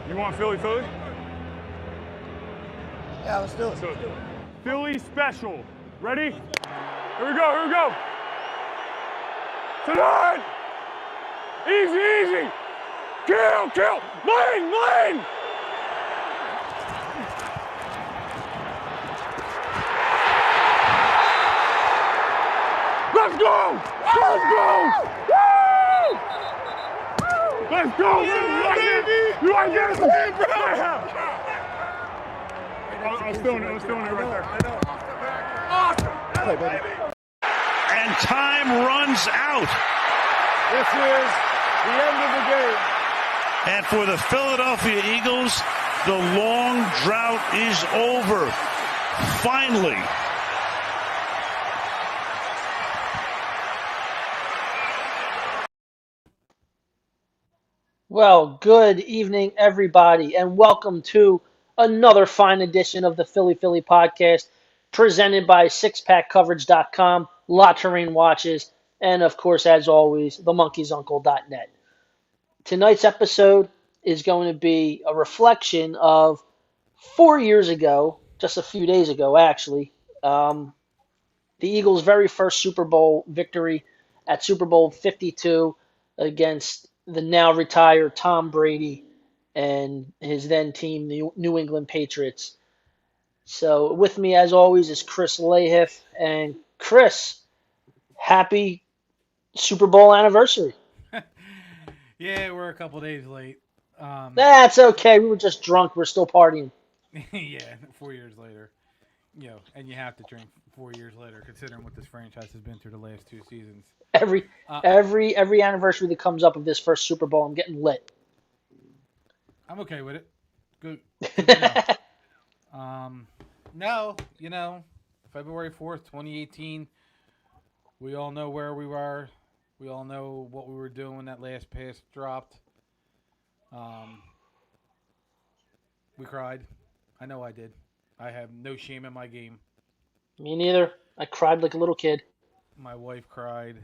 You want Philly? Yeah, let's do it. Philly special. Ready? Here we go. Tonight! Easy! Kill! Lane! Let's go! Let's go! You like this? I was feeling it right there. I know. Awesome. Play, baby. And time runs out. This is the end of the game. And for the Philadelphia Eagles, the long drought is over. Finally. Well, good evening, everybody, and welcome to another fine edition of the Philly Podcast, presented by SixPackCoverage.com, La Terrain Watches, and of course, as always, themonkeysuncle.net. Tonight's episode is going to be a reflection of 4 years ago, just a few days ago, actually, the Eagles' very first Super Bowl victory at Super Bowl 52 against the now retired Tom Brady and his then team, the New England Patriots. So with me, as always, is Chris Lahiff. And Chris, happy Super Bowl anniversary. Yeah, we're a couple days late. That's okay. We were just drunk. We're still partying. Yeah, 4 years later. And you have to drink 4 years later, considering what this franchise has been through the last two seasons. Every anniversary that comes up of this first Super Bowl, I'm getting lit. I'm okay with it. Good. To know. February 4th, 2018, we all know where we were. We all know what we were doing when that last pass dropped. We cried. I know I did. I have no shame in my game. Me neither. I cried like a little kid. My wife cried.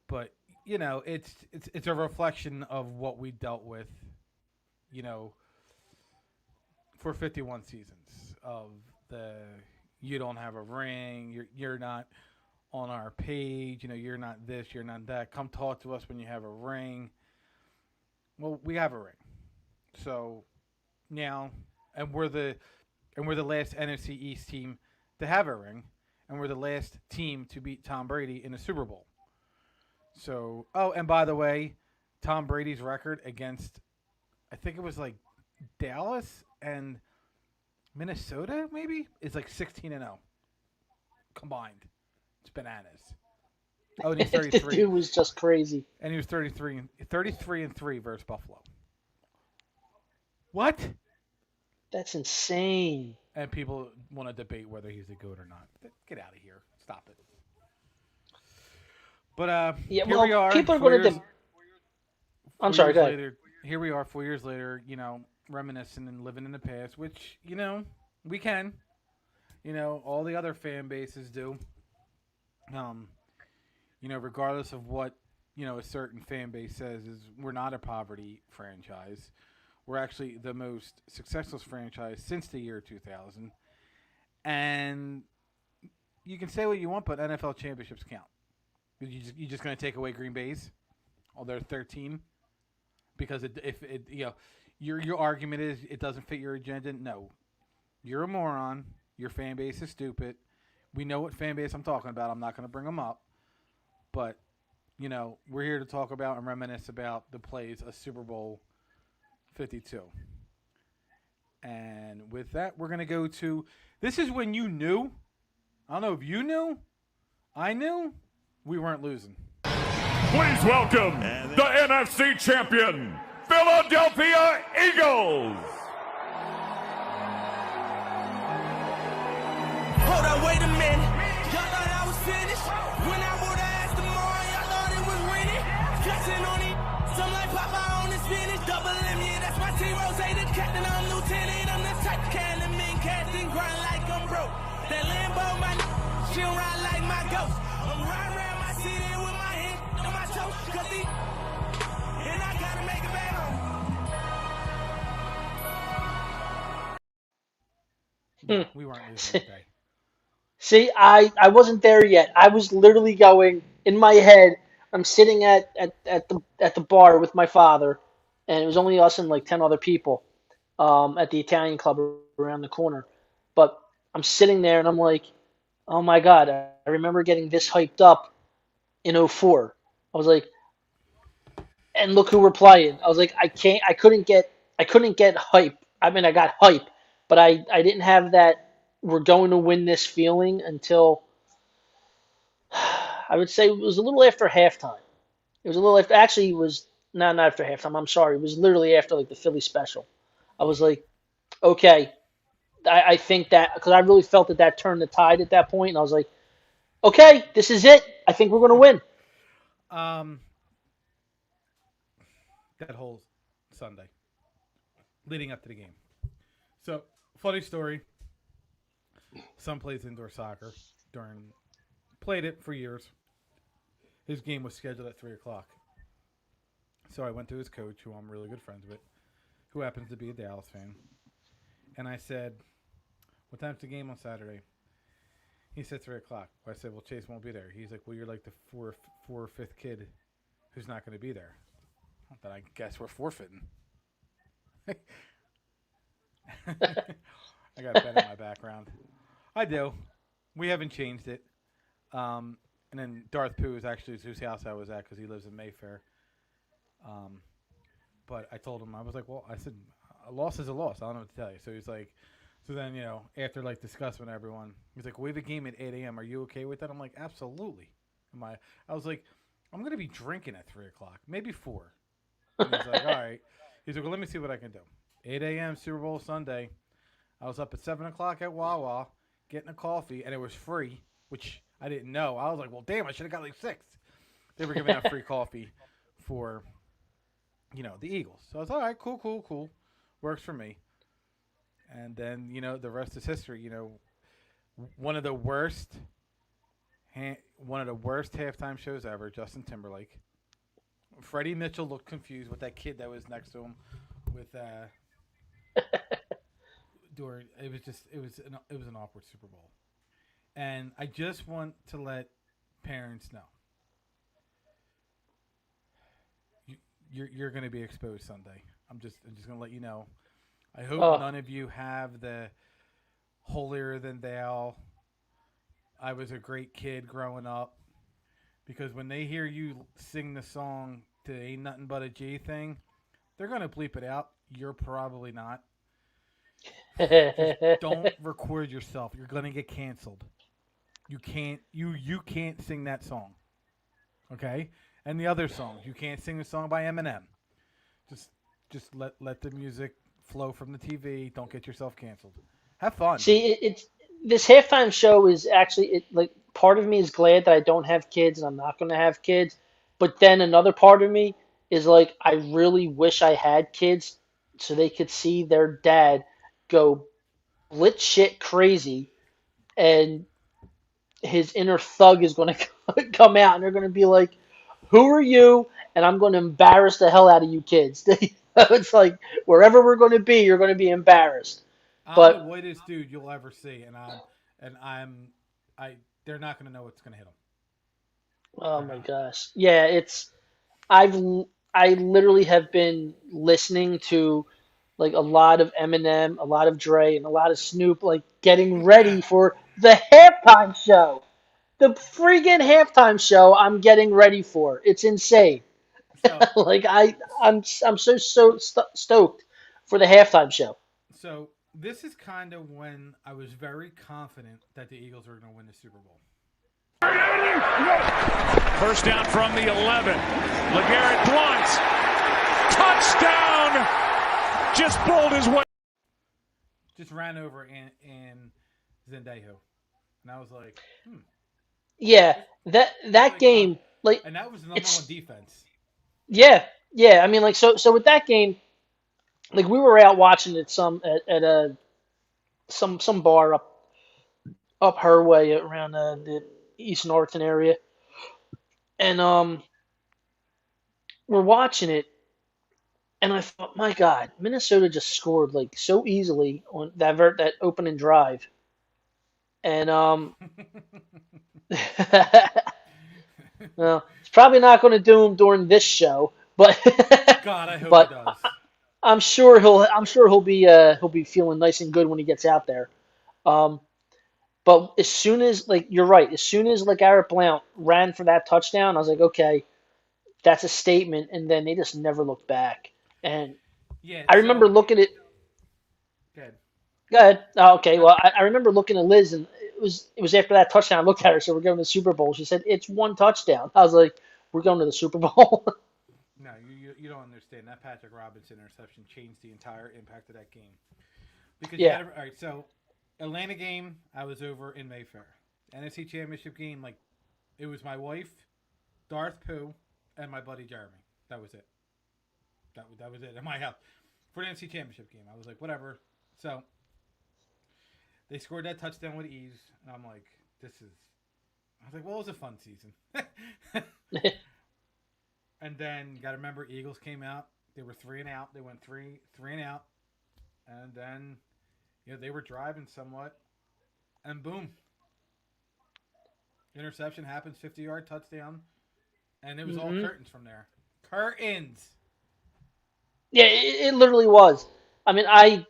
But it's a reflection of what we dealt with, for 51 seasons of you don't have a ring, you're not on our page, you're not this, you're not that. Come talk to us when you have a ring. Well, we have a ring. So now, and we're the last NFC East team to have a ring. And we're the last team to beat Tom Brady in the Super Bowl. So, and by the way, Tom Brady's record against, I think it was like Dallas and Minnesota, maybe, is like 16-0 combined. It's bananas. Oh, and he's 33. The dude was just crazy. And he was 33 and 3 versus Buffalo. What? That's insane. And people want to debate whether he's a GOAT or not. Get out of here. Stop it. But here we are. People are going to. I'm sorry. Go ahead. Here we are, 4 years later. Reminiscing and living in the past, which we can. All the other fan bases do. Regardless of what a certain fan base says, is we're not a poverty franchise. We're actually the most successful franchise since the year 2000. And you can say what you want, but NFL championships count. You just going to take away Green Bay's? Oh, they're 13? Because your argument is it doesn't fit your agenda? No. You're a moron. Your fan base is stupid. We know what fan base I'm talking about. I'm not going to bring them up. But, we're here to talk about and reminisce about the plays of Super Bowl 52. And with that, we're going to go to, this is when you knew, I don't know if you knew, I knew, we weren't losing. Please welcome the NFC champion, Philadelphia Eagles. Hold on, wait a minute. Y'all thought I was finished? When I would've asked them more, y'all thought it was winning. Flexing on it, some like Papa on the spinach. Double M, yeah, that's my T-Rose, the captain, I'm lieutenant. I'm the type of can of men casting, grind like I'm broke. That Lambo, my she'll ride like my ghost. I'm riding around my city with my hand on my toes, cause these I gotta make it back home. Yeah, we weren't losing that day. See, I wasn't there yet. I was literally going in my head. I'm sitting at the bar with my father, and it was only us and like 10 other people at the Italian club around the corner. But I'm sitting there and I'm like, oh my God, I remember getting this hyped up in '04. I was like, and look who we're playing. I was like, I couldn't get hype. I mean, I got hype, but I didn't have that we're going to win this feeling until I would say it was a little after halftime. It was a little after, actually, it was not after halftime. I'm sorry. It was literally after like the Philly special. I was like, okay, I think that because I really felt that turned the tide at that point, and I was like, okay, this is it. I think we're going to win. Um, that whole Sunday leading up to the game. So, funny story. Son plays indoor soccer played it for years. His game was scheduled at 3:00. So I went to his coach, who I'm really good friends with, who happens to be a Dallas fan. And I said, what time's the game on Saturday? He said 3:00. I said, well, Chase won't be there. He's like, well, you're like the fourth or fifth kid who's not going to be there. Then I guess we're forfeiting. I got Ben in my background. I do. We haven't changed it. And then Darth Pooh is actually whose house I was at because he lives in Mayfair. But I told him, I was like, well, I said, a loss is a loss. I don't know what to tell you. So he's like, so then, after like discussing with everyone, he's like, we have a game at 8 a.m. Are you okay with that? I'm like, absolutely. I was like, I'm going to be drinking at 3:00, maybe 4. And he's like, all right. He's like, well, let me see what I can do. 8 a.m. Super Bowl Sunday. I was up at 7 o'clock at Wawa getting a coffee, and it was free, which I didn't know. I was like, well, damn, I should have got like 6. They were giving out free coffee for, the Eagles. So I was all right, cool. Works for me. And then, the rest is history. One of the worst halftime shows ever, Justin Timberlake. Freddie Mitchell looked confused with that kid that was next to him with it was an awkward Super Bowl. And I just want to let parents know. You're going to be exposed Sunday. I'm just going to let you know. I hope none of you have the holier than thou. I was a great kid growing up. Because when they hear you sing the song to Ain't Nothing But a G thing, they're going to bleep it out. You're probably not. Just don't record yourself. You're going to get canceled. You can't sing that song. Okay? And the other songs. You can't sing the song by Eminem. Just let the music flow from the TV. Don't get yourself canceled. Have fun. See, it's this halftime show is actually like part of me is glad that I don't have kids and I'm not going to have kids, but then another part of me is like I really wish I had kids so they could see their dad go blitz shit crazy and his inner thug is going to come out and they're going to be like, "Who are you?" and I'm going to embarrass the hell out of you kids. It's like wherever we're going to be, you're going to be embarrassed. I'm the But whitest dude you'll ever see, and they're not going to know what's going to hit them. oh They're my not. gosh, yeah, I've I literally have been listening to like a lot of Eminem, a lot of Dre, and a lot of Snoop, like getting ready for the halftime show. The freaking halftime show I'm getting ready for. It's insane. So Like I'm so stoked for the halftime show. so this is kind of when I was very confident that the Eagles were going to win the Super Bowl. First down from the 11. LeGarrette Blunt. Touchdown. Just bowled his way. Just ran over in Zendejo. And I was like, Yeah, that really game, like and that was the number it's one defense. yeah. I mean, like so with that game, like we were out watching it at a some bar up her way around the East Norton area, and we're watching it, And I thought, my God, Minnesota just scored like so easily on that opening drive, and well, it's probably not going to do him during this show, but God, I hope he but does. he'll be feeling nice and good when he gets out there. Um, but as soon as like you're right, as soon as like Garrett Blount ran for that touchdown, I was like, okay, that's a statement. And then they just never looked back. And Yeah, I remember so looking at. good. Go ahead. Oh, okay. No, Well, I remember looking at Liz, and it was after that touchdown. I looked at her, so we're going to the Super Bowl. She said it's one touchdown. I was like, we're going to the Super Bowl. no, you don't understand. That Patrick Robinson interception changed the entire impact of that game. Because you Yeah. got all right. So Atlanta game, I was over in Mayfair. NFC Championship game, like it was my wife, Darth Pooh, and my buddy Jeremy. That was it. That was it at my house for the NFC Championship game. I was like, whatever. So they scored that touchdown with ease, and I'm like, this is. I was like, well, it was a fun season. And then got to remember, Eagles came out. They were 3 and out. They went three and out, and then they were driving somewhat, and boom, interception happens, 50-yard touchdown, and it was all hmm curtains from there. Curtains. Yeah, it literally was. I mean, I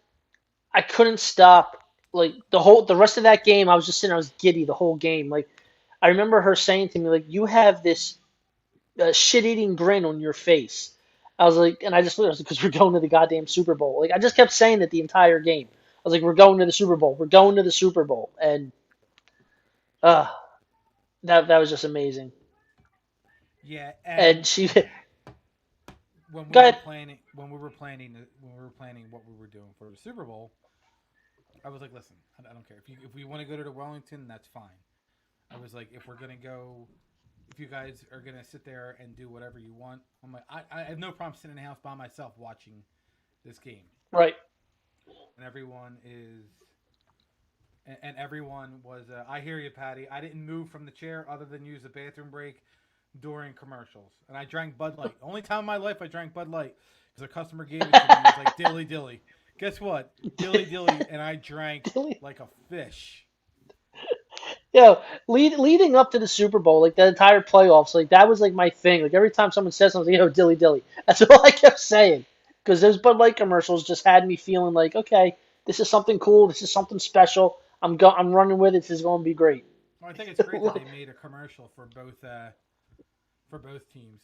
couldn't stop. Like the rest of that game, I was just sitting. I was giddy the whole game. Like I remember her saying to me, like, "You have this shit-eating grin on your face." I was like, and I just was because we're going to the goddamn Super Bowl. Like I just kept saying it the entire game. I was like, "We're going to the Super Bowl. We're going to the Super Bowl," and uh, that was just amazing. Yeah, And and she, when we go were ahead. planning, what we were doing for the Super Bowl, I was like, listen, I don't care if we want to go to the Wellington, that's fine. I was like, if we're gonna go, if you guys are gonna sit there and do whatever you want, I'm like, I have no problem sitting in the house by myself watching this game, Right. and everyone is. And everyone was. I hear you, Patty. I didn't move from the chair other than use the bathroom break during commercials, and I drank Bud Light. Only time in my life I drank Bud Light because a customer gave it to me. It was like dilly dilly. Guess what? Dilly dilly, and I drank like a fish. Leading up to the Super Bowl, like the entire playoffs, like that was like my thing. Like every time someone says something, dilly dilly. That's all I kept saying. Because those Bud Light commercials just had me feeling like, okay, this is something cool. This is something special. I'm running with it. This is going to be great. Well, I think it's great that they made a commercial for both teams,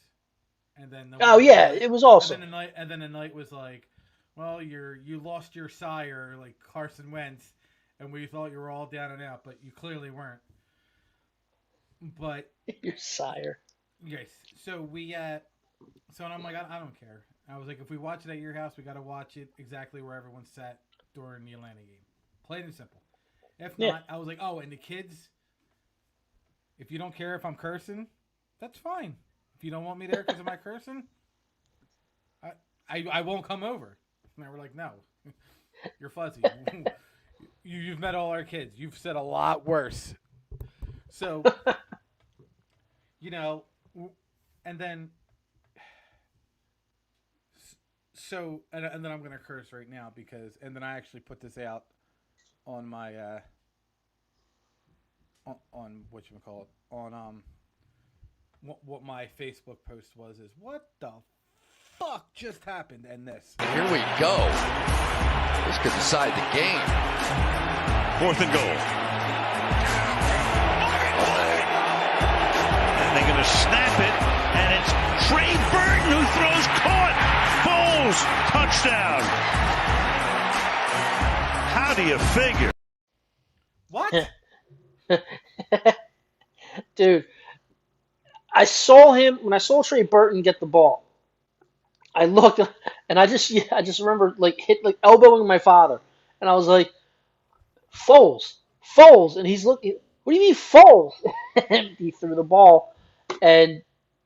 and then the Oh one, yeah, it was awesome. and then the night was like, well, you lost your sire like Carson Wentz, and we thought you were all down and out, but you clearly weren't. But Your sire. yes, so and I'm like, I don't care. I was like, if we watch it at your house, we got to watch it exactly where everyone sat during the Atlanta game. Plain and simple. If Yeah. not, I was like, oh, and the kids, if you don't care if I'm cursing, that's fine. If you don't want me there because of my cursing, I won't come over. And they were like, no, you're fuzzy. You've met all our kids. You've said a lot worse. So, you know, and then, and then I'm going to curse right now and then I actually put this out on my, on whatchamacallit, on, what my Facebook post is what the fuck just happened and this. Here we go. This could decide the game. 4th and goal. And they're going to snap it, and it's Trey Burton who throws caught. Foles, touchdown. How do you figure? What? Dude, I saw him when I saw Trey Burton get the ball. I looked and I just remember like elbowing my father, and I was like, Foles, and he's looking. What do you mean Foles? And he threw the ball, and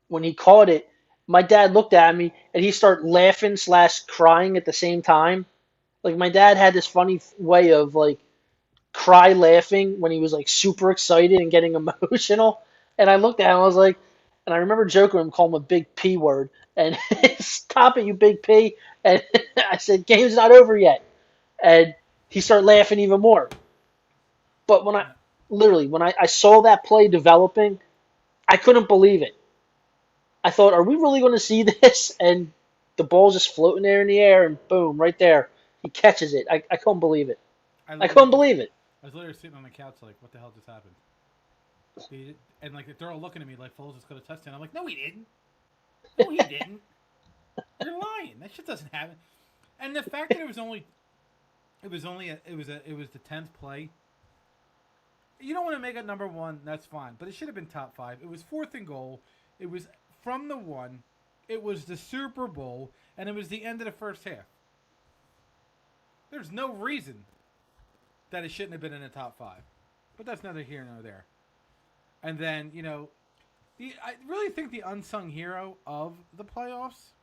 when he caught it, my dad looked at me and he started laughing / crying at the same time. Like my dad had this funny way of like cry laughing when he was like super excited and getting emotional. And I looked at him, I was like, and I remember joking him, calling him a big P word, and stop it, you big P. And I said, game's not over yet. And he started laughing even more. But when I saw that play developing, I couldn't believe it. I thought, are we really going to see this? And the ball's just floating there in the air, and boom, right there. He catches it. I couldn't believe it. I couldn't believe it. I was literally sitting on the couch like, what the hell just happened? And like they're all looking at me like Foles just got a touchdown. I'm like, no, he didn't. No, he didn't. You're lying. That shit doesn't happen. And the fact that it was the 10th play. You don't want to make it number one. That's fine, but it should have been top 5. It was 4th and goal. It was from the 1. It was the Super Bowl, and it was the end of the first half. There's no reason that it shouldn't have been in the top 5, but that's neither here nor there. And then, I really think the unsung hero of the playoffs,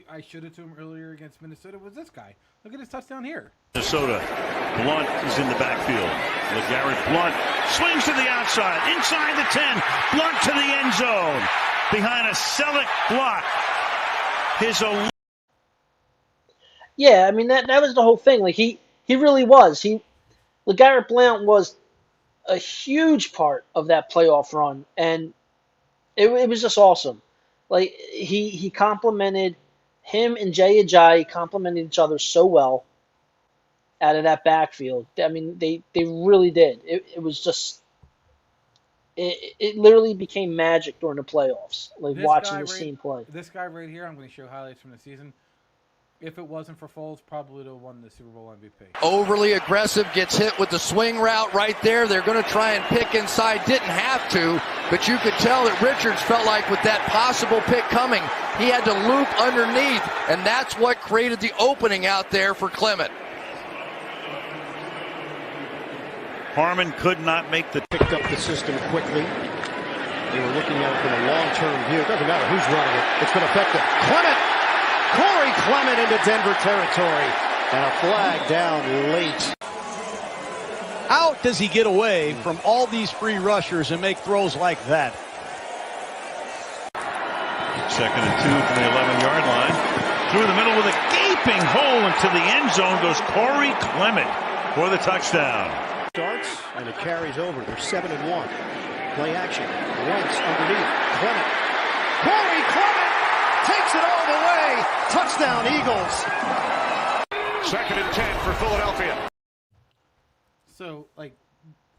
I showed it to him earlier against Minnesota, was this guy. Look at his touchdown here. Minnesota. Blunt is in the backfield. LeGarrette Blunt swings to the outside, inside the 10. Blunt to the end zone. Behind a Selleck block. Yeah, I mean, that was the whole thing. Like, he really was. LeGarrette Blount was a huge part of that playoff run, and it was just awesome. Like, he complimented him and Jay Ajayi complimented each other so well out of that backfield. I mean, they really did. It was just it literally became magic during the playoffs. Like watching this team play. This guy right here, I'm going to show highlights from the season. If it wasn't for Foles, probably would have won the Super Bowl MVP. Overly aggressive, gets hit with the swing route right there. They're going to try and pick inside. Didn't have to, but you could tell that Richards felt like with that possible pick coming, he had to loop underneath, and that's what created the opening out there for Clement. Harmon could not make the... Picked up the system quickly. They were looking at it from a long-term view. It doesn't matter who's running it. It's been effective. Corey Clement into Denver territory. And a flag down late. How does he get away from all these free rushers and make throws like that? 2nd and 2 from the 11-yard line. Through the middle with a gaping hole into the end zone goes Corey Clement for the touchdown. Starts and it carries over. They're 7-1. Play action. Wentz underneath. Clement. Corey Clement takes it all the way. Touchdown Eagles. 2nd and 10 for Philadelphia. So,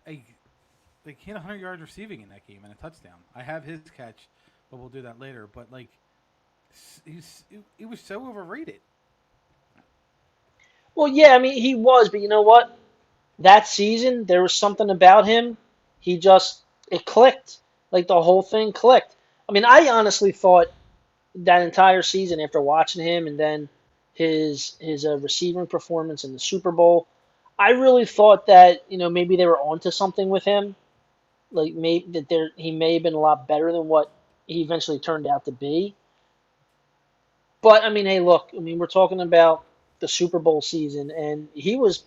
he had 100 yards receiving in that game and a touchdown. I have his catch, but we'll do that later. But, he was so overrated. Well, yeah, I mean, he was, but you know what? That season, there was something about him. It clicked. Like, the whole thing clicked. I mean, I honestly thought that entire season after watching him and then his receiving performance in the Super Bowl, I really thought that, maybe they were onto something with him. Like, maybe he may have been a lot better than what he eventually turned out to be. But, I mean, hey, look, we're talking about the Super Bowl season, and he was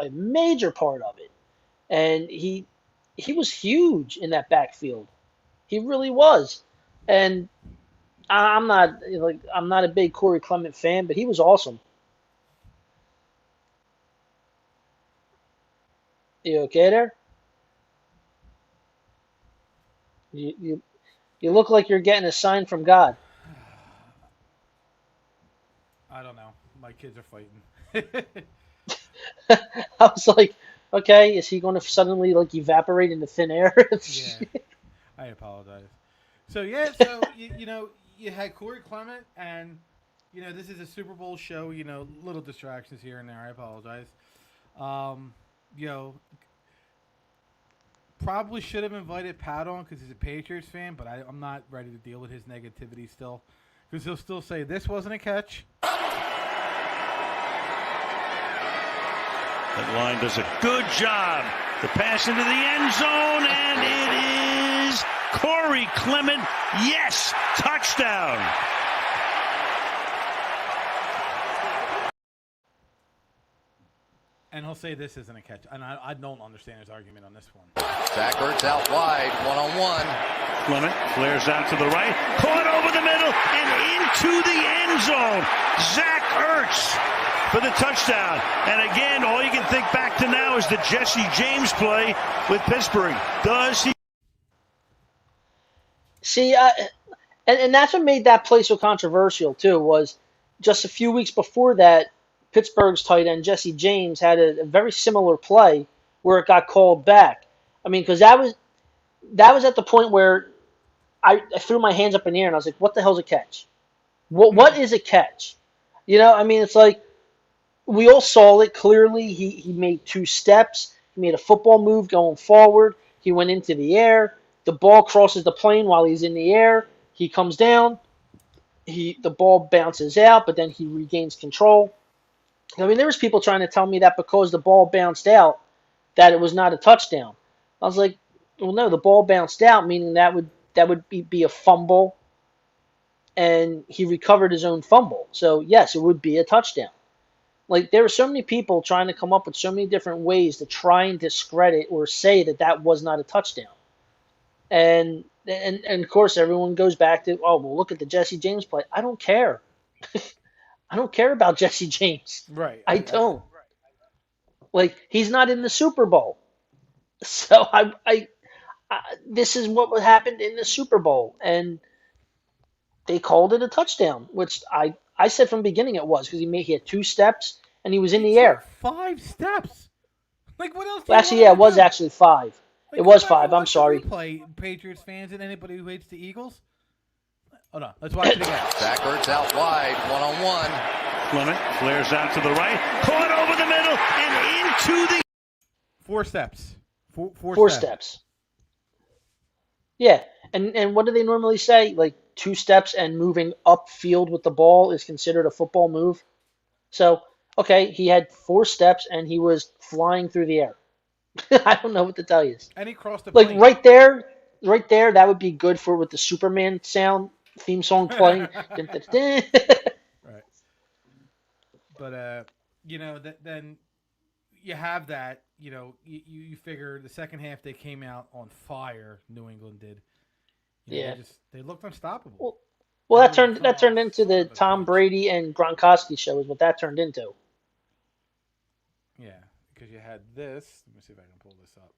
a major part of it. And he was huge in that backfield. He really was. And I'm not a big Corey Clement fan, but he was awesome. You okay there? You look like you're getting a sign from God. I don't know. My kids are fighting. I was like, okay, is he going to suddenly evaporate into thin air? Yeah, I apologize. So you had Corey Clement, and this is a Super Bowl show. Little distractions here and there. I apologize. Probably should have invited Pat on because he's a Patriots fan, but I'm not ready to deal with his negativity still, because he'll still say this wasn't a catch. That line does a good job. The pass into the end zone, and it is Corey Clement. Yes, touchdown. And he'll say this isn't a catch. And I don't understand his argument on this one. Zach Ertz out wide, one-on-one. Clement flares out to the right, caught over the middle and into the end zone. Zach Ertz for the touchdown. And again, all you can think back to now is the Jesse James play with Pittsburgh. Does he? See, and that's what made that play so controversial too. Was just a few weeks before that, Pittsburgh's tight end Jesse James had a very similar play where it got called back. I mean, because that was at the point where I threw my hands up in the air and I was like, "What the hell's a catch? What is a catch?" You know, I mean, it's like we all saw it clearly. He made 2 steps. He made a football move going forward. He went into the air. The ball crosses the plane while he's in the air. He comes down. The ball bounces out, but then he regains control. I mean, there was people trying to tell me that because the ball bounced out, that it was not a touchdown. I was like, well, no, the ball bounced out, meaning that would be a fumble, and he recovered his own fumble. So yes, it would be a touchdown. Like there were so many people trying to come up with so many different ways to try and discredit or say that was not a touchdown. And of course, everyone goes back to, oh, well, look at the Jesse James play. I don't care. I don't care about Jesse James. Right. I don't. Like, he's not in the Super Bowl. So this is what happened in the Super Bowl. And they called it a touchdown, which I said from the beginning it was, because he had 2 steps and he was in the air. 5 steps. Like, what else? Actually, yeah, it was actually 5. It was 5. I'm sorry. Play Patriots fans and anybody who hates the Eagles. Hold on, let's watch it again. Zach Ertz out wide, one-on-one. Clement flares out to the right, caught over the middle and into the 4 steps. Four steps. Yeah, and what do they normally say? Like 2 steps and moving upfield with the ball is considered a football move. So, okay, he had 4 steps and he was flying through the air. I don't know what to tell you. And he crossed the plane. Like right there, that would be good for with the Superman sound theme song playing. Right. But then you have that. You figure the second half they came out on fire. New England did. They looked unstoppable. Well, that turned into the Tom Brady and Gronkowski show. Is what that turned into. Yeah, because you had this. Let me see if I can pull this up.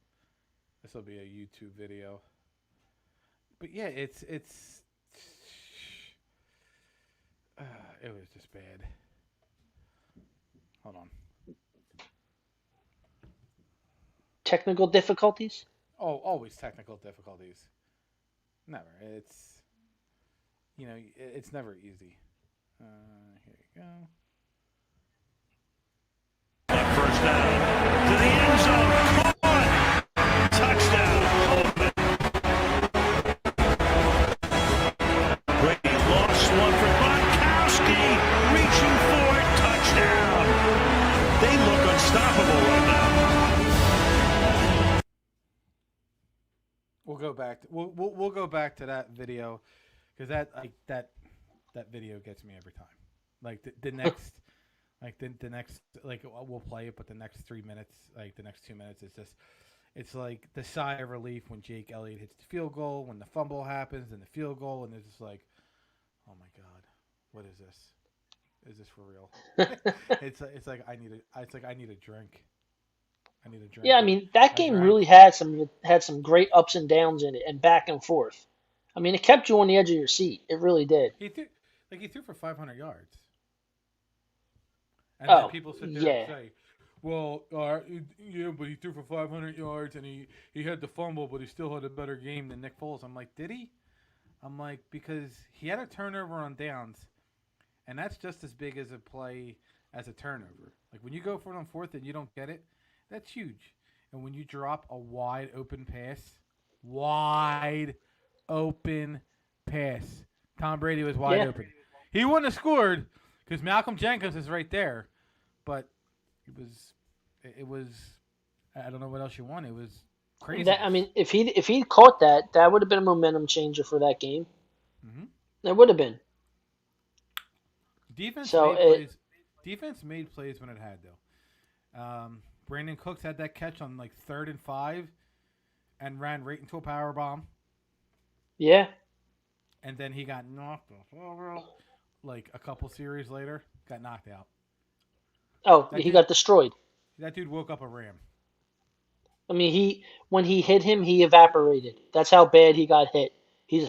This will be a YouTube video. But yeah, it was just bad. Hold on. Technical difficulties? Oh, always technical difficulties. Never. It's never easy. Here you go. First down to the end zone. Caught. Touchdown. Brady lost one for Gronkowski. Reaching for it. Touchdown. They look unstoppable right now. We'll go back to that video, because that video gets me every time. Like the next. The next, we'll play it, but the next 3 minutes, the next 2 minutes, it's like the sigh of relief when Jake Elliott hits the field goal, when the fumble happens, and the field goal, and it's just like, oh my God, what is this? Is this for real? it's like I need a drink. I need a drink. Yeah, I mean that game really had some great ups and downs in it, and back and forth. I mean, it kept you on the edge of your seat. It really did. He threw for 500 yards. And then people sit there and say, well, but he threw for 500 yards and he had the fumble, but he still had a better game than Nick Foles. I'm like, did he? I'm like, because he had a turnover on downs, and that's just as big as a play as a turnover. Like when you go for it on 4th and you don't get it, that's huge. And when you drop a wide open pass, Tom Brady was wide open. He wouldn't have scored because Malcolm Jenkins is right there. But it was. I don't know what else you want. It was crazy. If he caught that would have been a momentum changer for that game. Mm-hmm. It would have been. Defense made plays when it had, though. Brandon Cooks had that catch on like 3rd and 5 and ran right into a power bomb. Yeah. And then he got knocked off. Like a couple series later, got knocked out. Oh, he got destroyed. That dude woke up a ram. I mean, when he hit him, he evaporated. That's how bad he got hit. He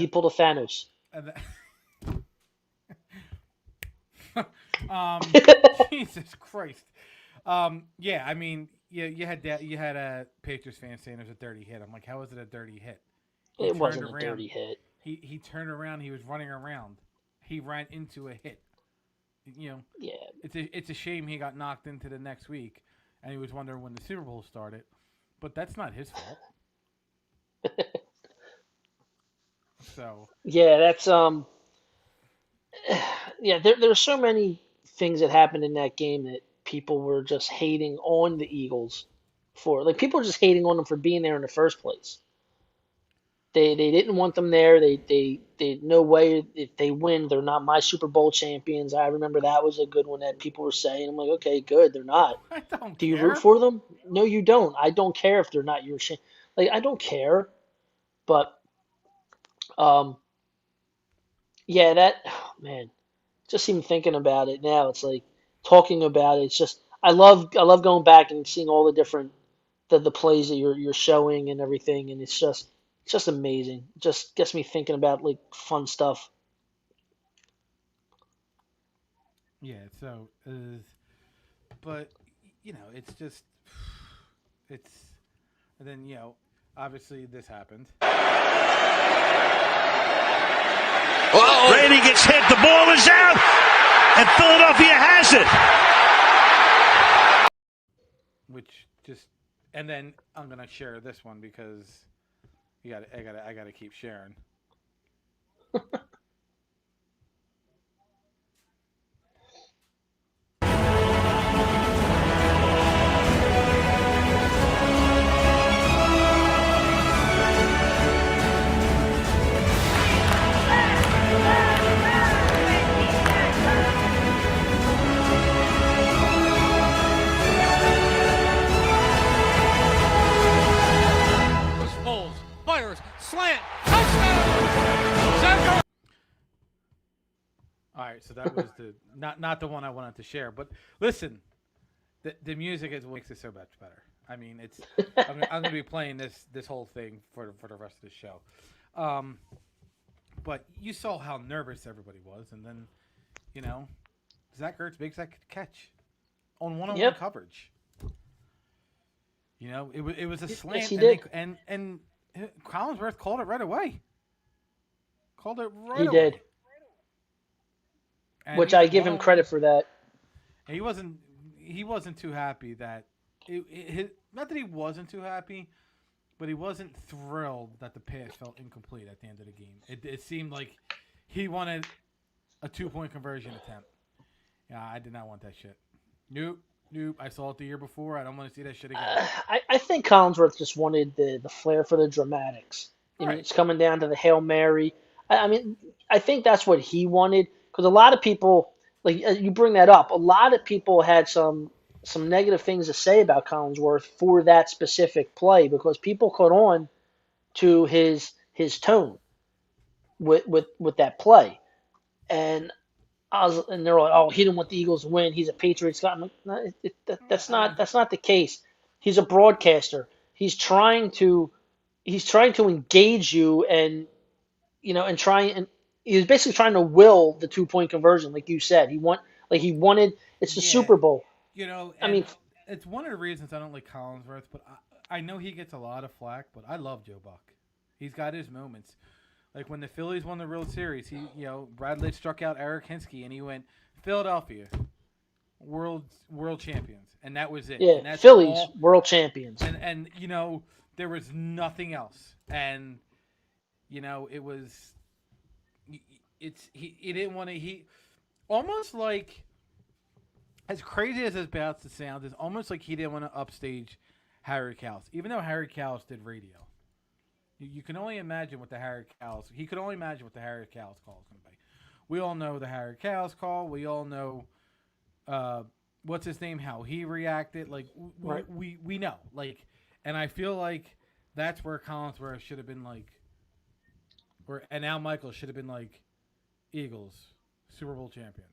pulled a Thanos. And Jesus Christ. Yeah, I mean, you had a Patriots fan saying it was a dirty hit. I'm like, how is it a dirty hit? It wasn't a dirty hit. He turned around. He was running around. He ran into a hit. You know. Yeah. It's a shame he got knocked into the next week, and he was wondering when the Super Bowl started. But that's not his fault. So. Yeah, that's Yeah, there were so many things that happened in that game that people were just hating on the Eagles for. Like, people were just hating on them for being there in the first place. They didn't want them there. They no way, if they win, they're not my Super Bowl champions. I remember that was a good one that people were saying. I'm like, okay, good, they're not. I don't Do you care. root for them? No, you don't. I don't care if they're not your like, I don't care. But yeah, man, just even thinking about it now, it's like talking about it. It's just I love going back and seeing all the different the plays that you're showing and everything, and it's just amazing. It just gets me thinking about like fun stuff. Yeah. So, but it's just it's, and then obviously this happened. Uh-oh. Brady gets hit. The ball is out, and Philadelphia has it. And then I'm gonna share this one because I gotta keep sharing. Slant. Touchdown. All right, so that was not the one I wanted to share, but listen, the music is what makes it so much better. I mean, I'm gonna be playing this whole thing for the rest of the show, but you saw how nervous everybody was, and then Zach Ertz makes that catch on one-on-one coverage. It was a slant, yes, he did. and Collinsworth called it right away. He did. And which I give him credit for that. And he wasn't too happy that not that he wasn't too happy, but he wasn't thrilled that the pass felt incomplete at the end of the game. It seemed like he wanted a 2-point conversion attempt. Yeah, I did not want that shit. Nope. I saw it the year before. I don't want to see that shit again. I think Collinsworth just wanted the flair for the dramatics. Right. It's coming down to the Hail Mary. I mean, I think that's what he wanted, because a lot of people, like you bring that up, a lot of people had some negative things to say about Collinsworth for that specific play, because people caught on to his tone with that play, and they're like, oh, he didn't want the Eagles to win. He's a Patriots guy. I'm like, no, that's not the case. He's a broadcaster. He's trying to engage you, and he was basically trying to will the 2-point conversion, like you said. He wanted. It's the Super Bowl. I mean, it's one of the reasons I don't like Collinsworth, but I know he gets a lot of flack, but I love Joe Buck. He's got his moments. Like when the Phillies won the World Series, Brad Litt struck out Eric Hinsky, and he went, Philadelphia, world champions, and that was it. Yeah, and that's Phillies, world champions. And there was nothing else, and it was, he didn't want to, he almost like, as crazy as it's about to sound, it's almost like he didn't want to upstage Harry Cowles, even though Harry Cowles did radio. You can only imagine what the Harry Cowles. He could only imagine what the Harry Cowles call is going to be. We all know the Harry Cowles call. We all know what's his name, how he reacted. Like we know. Like, and I feel like that's where Collinsworth should have been like, and Al Michaels should have been like, Eagles Super Bowl champions.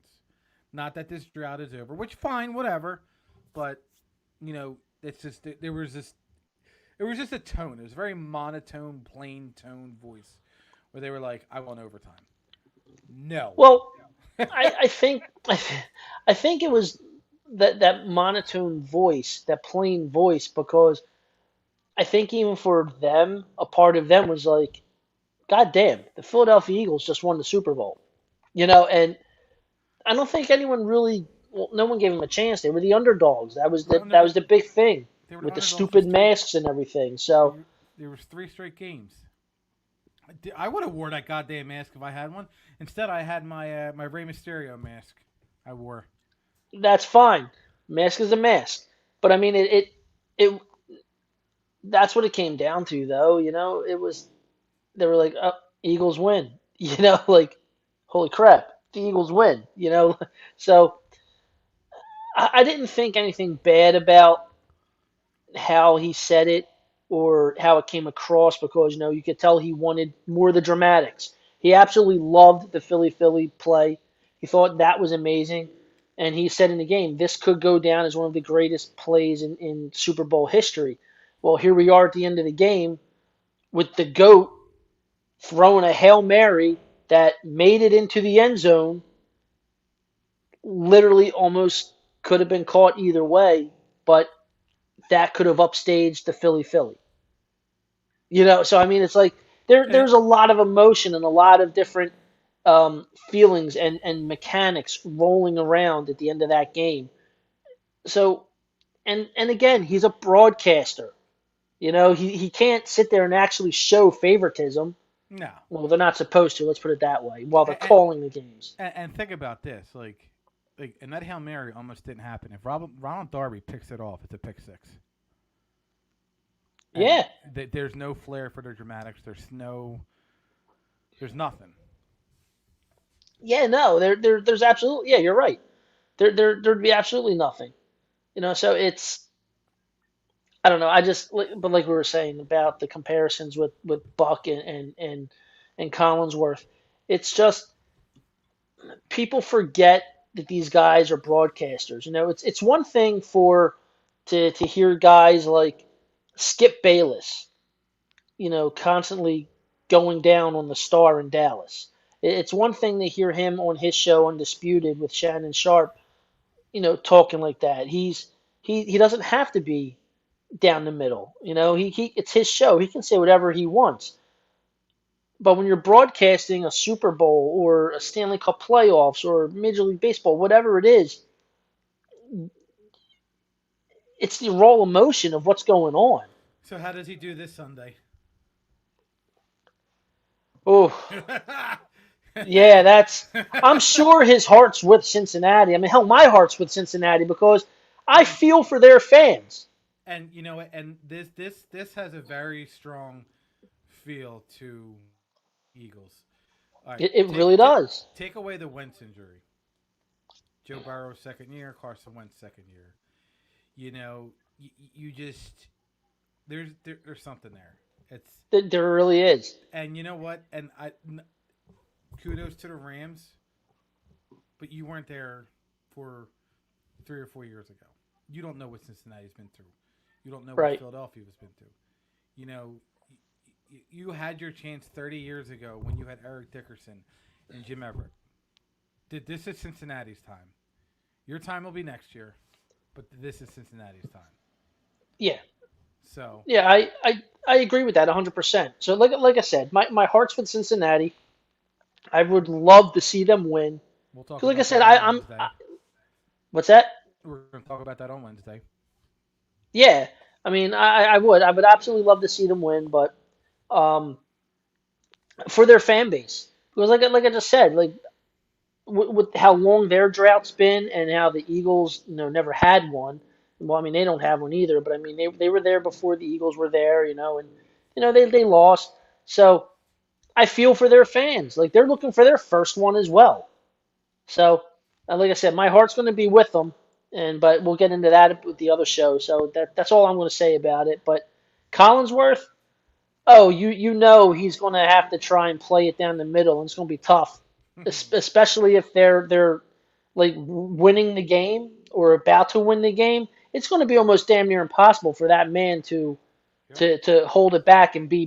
Not that this drought is over, which fine, whatever. But it's just there was this. It was just a tone. It was a very monotone, plain tone voice, where they were like, "I want overtime." No. Well, I think I think it was that monotone voice, that plain voice, because I think even for them, a part of them was like, God damn, the Philadelphia Eagles just won the Super Bowl. And I don't think anyone really, well, no one gave them a chance. They were the underdogs. That was the big thing They were with the underdogs stupid for masks and everything. So there was 3 straight games. I would have wore that goddamn mask if I had one. Instead, I had my my Rey Mysterio mask. I wore. that's fine. Mask is a mask. But I mean, it that's what it came down to, though. It was they were like, oh, Eagles win. Like, holy crap, the Eagles win. So I didn't think anything bad about how he said it or how it came across because you could tell he wanted more of the dramatics. He absolutely loved the Philly play. He thought that was amazing, and he said in the game, this could go down as one of the greatest plays in Super Bowl history. Well, here we are at the end of the game with the GOAT throwing a Hail Mary that made it into the end zone, literally almost could have been caught either way, but that could have upstaged the Philly. So I mean, it's like there's a lot of emotion and a lot of different feelings and mechanics rolling around at the end of that game. So, and again, he's a broadcaster. He can't sit there and actually show favoritism. No. Well, they're not supposed to. Let's put it that way. While they're And, calling the games. and think about this, and that Hail Mary almost didn't happen. If Ronald Darby picks it off, it's a pick six. And Yeah. There's no flair for their dramatics. There's nothing. Yeah, no, there's absolutely, yeah, you're right. There'd be absolutely nothing. So it's, I don't know. But like we were saying about the comparisons with Buck and Collinsworth, it's just people forget that these guys are broadcasters. It's one thing to hear guys like Skip Bayless, constantly going down on the Star in Dallas. It's one thing to hear him on his show Undisputed with Shannon Sharp, talking like that. He doesn't have to be down the middle. He it's his show. He can say whatever he wants. But when you're broadcasting a Super Bowl or a Stanley Cup playoffs or Major League Baseball, whatever it is, it's the raw emotion of what's going on. So how does he do this Sunday? Oh, yeah, I'm sure his heart's with Cincinnati. I mean, hell, my heart's with Cincinnati because I feel for their fans. And you know what? And this has a very strong feel to Eagles. All right, It really does. Take away the Wentz injury. Joe Burrow's second year, Carson Wentz second year. You just there's something there. There really is. And you know what? And kudos to the Rams, but you weren't there for 3 or 4 years ago. You don't know what Cincinnati's been through. You don't know what Philadelphia has been through. You had your chance 30 years ago when you had Eric Dickerson and Jim Everett. This is Cincinnati's time. Your time will be next year, but this is Cincinnati's time. Yeah. So. Yeah, I agree with that 100%. So like I said, my heart's with Cincinnati. I would love to see them win. We'll talk. Like I said, what's that? We're going to talk about that on Wednesday. Yeah, I mean, I would absolutely love to see them win, but for their fan base, because like I just said, like with how long their drought's been and how the Eagles, never had one. Well, I mean, they don't have one either, but I mean, they were there before the Eagles were there, and they lost. So I feel for their fans, like they're looking for their first one as well. So, like I said, my heart's going to be with them, but we'll get into that with the other show. So that's all I'm going to say about it. But Collinsworth, oh, you know he's going to have to try and play it down the middle, and it's going to be tough, especially if they're like winning the game or about to win the game. It's going to be almost damn near impossible for that man to hold it back and be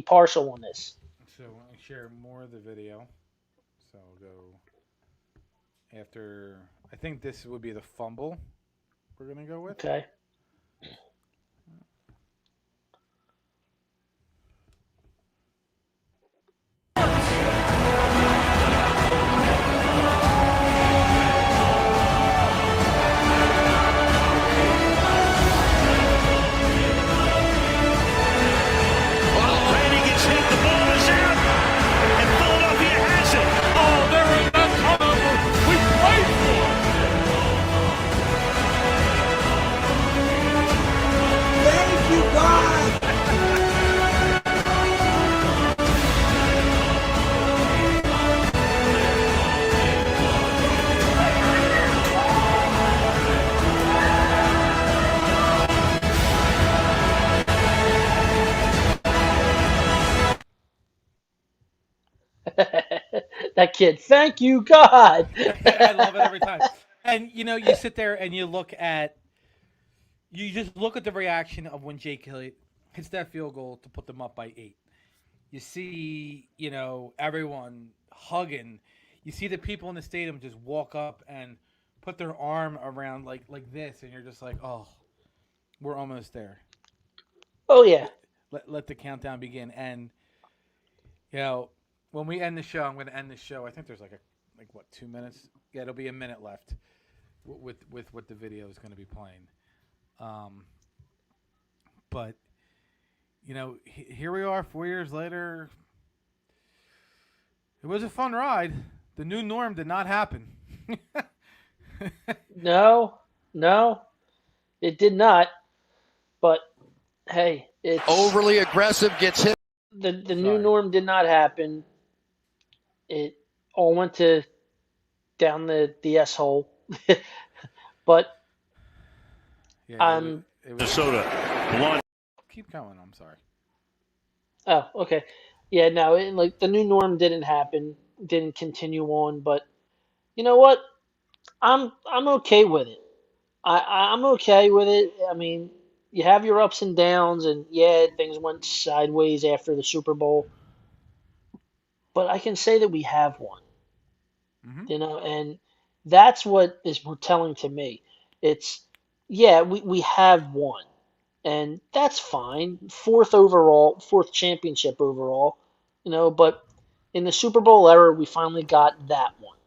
partial on this. So let me share more of the video. So I'll go after. I think this would be the fumble we're gonna go with. Okay. Brady gets hit. The ball is out, and Philadelphia has it. Oh, they're in that turnover we played for. Thank you, God. That kid, thank you, God. I love it every time. And you sit there and you just look at the reaction of when Jake Elliott hits that field goal to put them up by 8. You see, everyone hugging. You see the people in the stadium just walk up and put their arm around like this, and you're just like, oh, we're almost there. Oh yeah. Let the countdown begin. And when we end the show, I'm going to end the show. I think there's 2 minutes. Yeah, it'll be a minute left with what the video is going to be playing. But here we are 4 years later. It was a fun ride. The new norm did not happen. No, it did not. But hey, it's Overly aggressive, gets hit. the new norm did not happen. It all went down the S hole. But Yeah, it was, Minnesota. Blonde. keep going. I'm sorry. oh, okay. Yeah, no, the new norm didn't happen, didn't continue on, but you know what? I'm okay with it. I'm okay with it. I mean, you have your ups and downs, and yeah, things went sideways after the Super Bowl, but I can say that we have one. And that's what is telling to me. It's yeah, we have one, and that's fine. Fourth championship overall, but in the Super Bowl era, we finally got that one.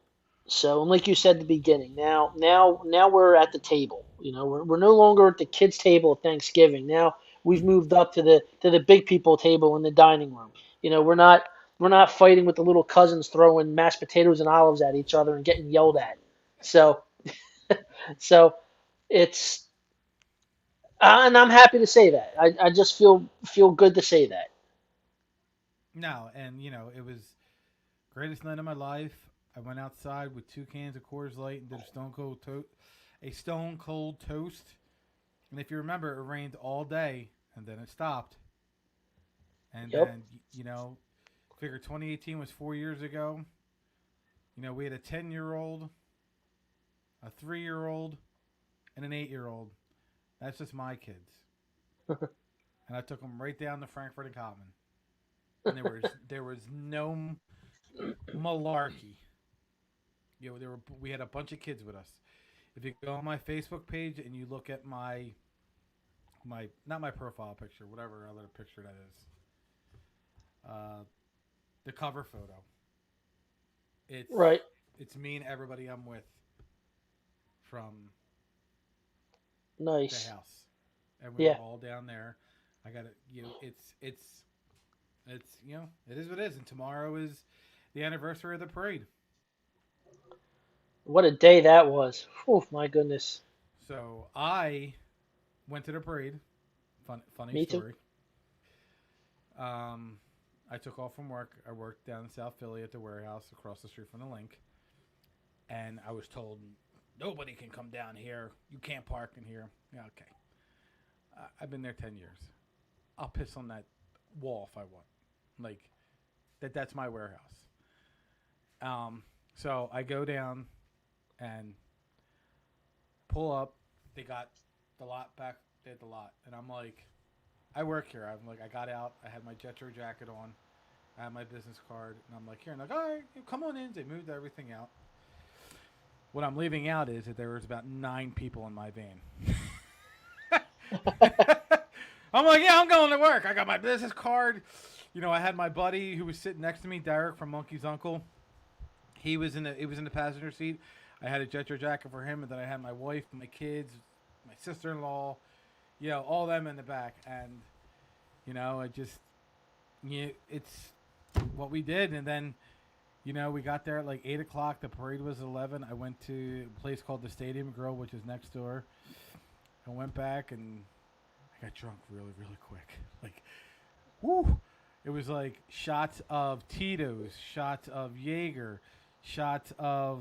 So, and like you said at the beginning, now we're at the table. We're no longer at the kids' table at Thanksgiving. Now we've moved up to the big people table in the dining room. We're not fighting with the little cousins throwing mashed potatoes and olives at each other and getting yelled at. So, so it's and I'm happy to say that. I just feel good to say that. No, and it was greatest night of my life. I went outside with 2 cans of Coors Light and did a stone cold toast. And if you remember, it rained all day and then it stopped. And Yep. then figure 2018 was 4 years ago. We had a 10-year-old, a 3-year-old, and an 8-year-old. That's just my kids. And I took them right down to Frankfurt and Common. And there was no malarkey. We had a bunch of kids with us. If you go on my Facebook page and you look at my not my profile picture, whatever other picture that is, the cover photo. Right. It's me and everybody I'm with from Nice. the house, and we Yeah. were all down there. I got it. It's it is what it is. And tomorrow is the anniversary of the parade. What a day that was. Oh my goodness. So I went to the parade. Funny Me too. story. I took off from work. I worked down in South Philly at the warehouse across the street from the link. And I was told, nobody can come down here. You can't park in here. Yeah, okay. I've been there 10 years. I'll piss on that wall if I want. Like, that's my warehouse. So I go down and pull up. They got the lot back at the lot. And I'm like, I work here. I'm like, I got out. I had my Jetro jacket on. I had my business card. And I'm like, here. And I'm like, all right, come on in. They moved everything out. What I'm leaving out is that there was about 9 people in my van. I'm like, yeah, I'm going to work. I got my business card. I had my buddy who was sitting next to me, Derek from Monkey's Uncle. He was in the passenger seat. I had a Jetro jacket for him, and then I had my wife, my kids, my sister-in-law, all them in the back. And, it's what we did. And then, we got there at like 8 o'clock. The parade was at 11. I went to a place called the Stadium Grill, which is next door. I went back, and I got drunk really, really quick. Like, woo! It was like shots of Tito's, shots of Jaeger, shots of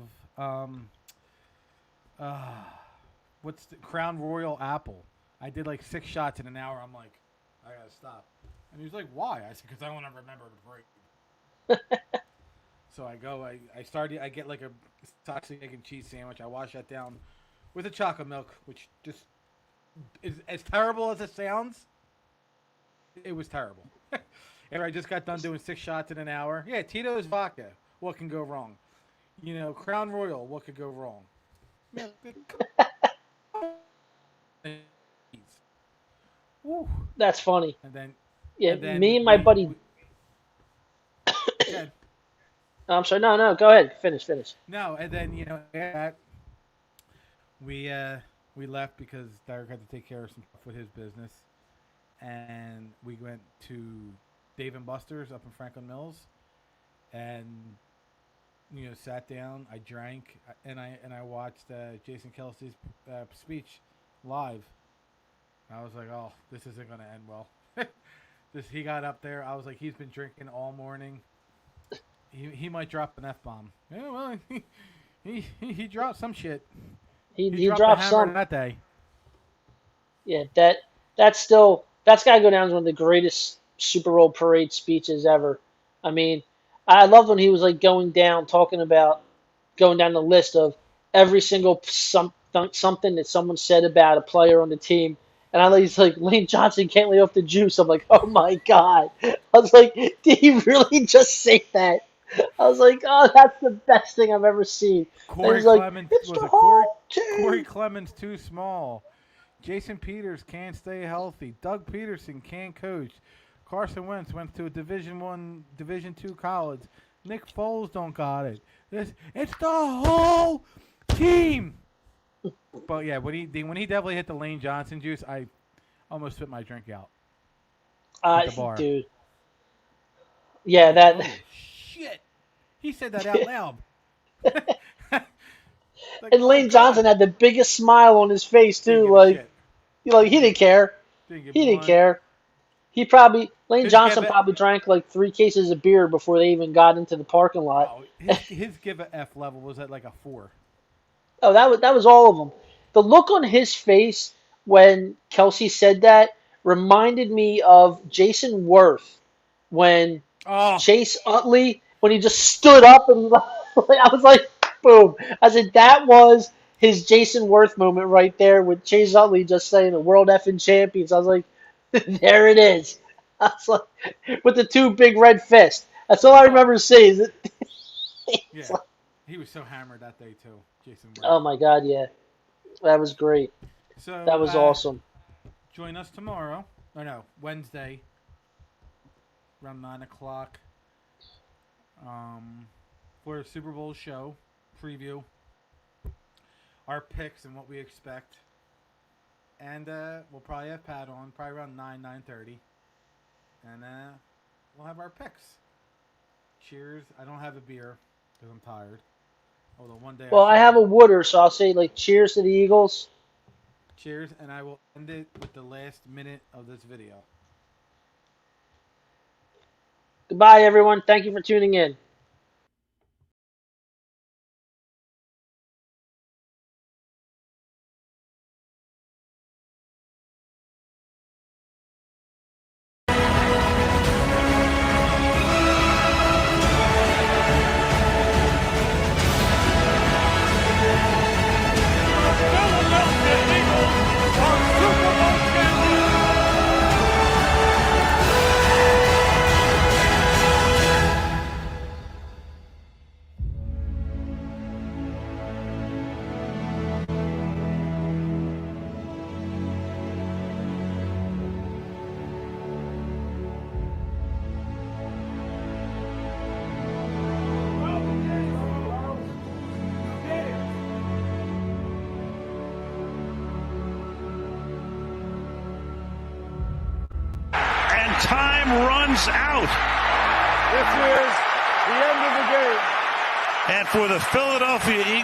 what's the Crown Royal Apple. I did like 6 shots in an hour. I'm like, I gotta stop. And he was like, why? I said, because I want to remember to break. So I go. I get like a toxic egg and cheese sandwich. I wash that down with a chocolate milk, which just is as terrible as it sounds. It was terrible. After I just got done doing 6 shots in an hour. Yeah, Tito's vodka. What can go wrong? Crown Royal. What could go wrong? Woo. That's funny. And then, me and my buddy. I'm sorry. No. Go ahead. Finish. No, and then we left because Derek had to take care of some stuff with his business, and we went to Dave and Buster's up in Franklin Mills, and sat down. I drank, and I watched Jason Kelsey's speech live. I was like, oh, this isn't gonna end well. He got up there. I was like, he's been drinking all morning. He might drop an F-bomb. Yeah, well, he dropped some shit. He dropped some that day. Yeah, that's got to go down as one of the greatest Super Bowl parade speeches ever. I mean, I loved when he was like going down the list of every single something that someone said about a player on the team. And he's like, Lane Johnson can't lay off the juice. I'm like, oh my God. I was like, did he really just say that? I was like, oh, that's the best thing I've ever seen. Corey Clemens Corey Clemens too small. Jason Peters can't stay healthy. Doug Peterson can't coach. Carson Wentz went to a Division I, Division II college. Nick Foles don't got it. It's the whole team. But yeah, when he definitely hit the Lane Johnson juice, I almost spit my drink out at the bar. Dude. Yeah, that. Oh, shit. He said that out loud. Like, and Lane Johnson had the biggest smile on his face too. Like he didn't care. He didn't care. Lane Johnson probably drank like 3 cases of beer before they even got into the parking lot. Oh, his give a F level was at like a 4. Oh, that was all of them. The look on his face when Kelsey said that reminded me of Jason Worth when Chase Utley, when he just stood up and I was like, boom. I said that was his Jason Worth moment right there with Chase Utley just saying the world effing champions. I was like, there it is. I was like, with the 2 big red fists. That's all I remember seeing. Yeah. He was so hammered that day too, Jason Worth. Oh my God, yeah. That was great. So that was awesome. Join us tomorrow. Wednesday. Around 9 o'clock. For a Super Bowl show preview. Our picks and what we expect. And we'll probably have Pat on, probably around 9:30. And we'll have our picks. Cheers. I don't have a beer because I'm tired. Although one day. Well, I have a water, so I'll say cheers to the Eagles. Cheers, and I will end it with the last minute of this video. Goodbye, everyone. Thank you for tuning in. time runs out. This is the end of the game. And for the Philadelphia Eagles,